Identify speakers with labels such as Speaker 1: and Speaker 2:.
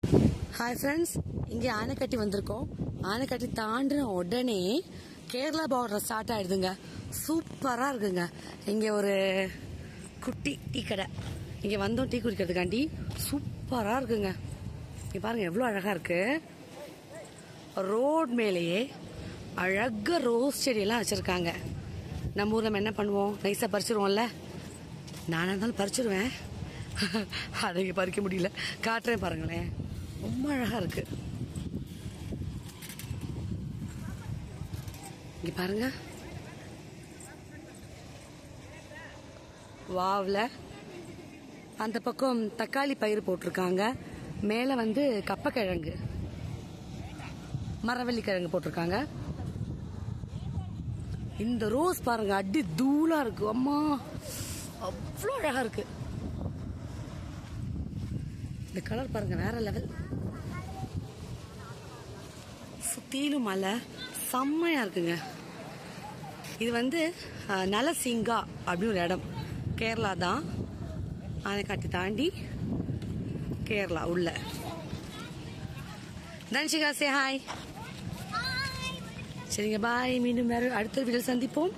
Speaker 1: Hi friends, இங்கே ஆனைக்கட்டி வந்திருக்கோம். ஆனைக்கட்டி தாண்டின உடனே கேரளா பார்டர் ஸ்டார்ட் ஆயிடுதுங்க. சூப்பராக இருக்குங்க. இங்கே ஒரு குட்டி டீ கடை, இங்கே வந்தோம் டீ குடிக்கிறதுக்காண்டி. சூப்பராக இருக்குங்க. இங்கே பாருங்க எவ்வளோ அழகாக இருக்கு. ரோட் மேலேயே அழகாக ரோஸ் செடியெல்லாம் வச்சுருக்காங்க. நம்ம ஊரில் நம்ம என்ன பண்ணுவோம், நைஸாக பறிச்சிருவோம்ல. நானாக இருந்தாலும் பறிச்சிருவேன். அதை இங்கே பறிக்க முடியல, காட்டுறேன் பாருங்களேன். ரொம்ப அழகா இருக்கு. இங்க பாருங்க, வாவ்ல அந்த பக்கம் தக்காளி பயிர் போட்டிருக்காங்க. மேல வந்து கப்பக்கிழங்கு, மரவள்ளி கிழங்கு போட்டிருக்காங்க. இந்த ரோஸ் பாருங்க, அடி தூளா இருக்கு. அம்மா அவ்வளோ அழகா இருக்கு. இந்த கலர் பாருங்க, வேற லெவல். சுத்திலும் மலை, செம்மையா இருக்குங்க. இது வந்து நலசிங்கா அப்படின்னு ஒரு இடம், கேரளா தான். ஆனைக்கட்டி தாண்டி கேரளா உள்ள. Dhanshika say hi. சரிங்க, பாய். மீண்டும் வேற அடுத்த வீடியோ சந்திப்போம்.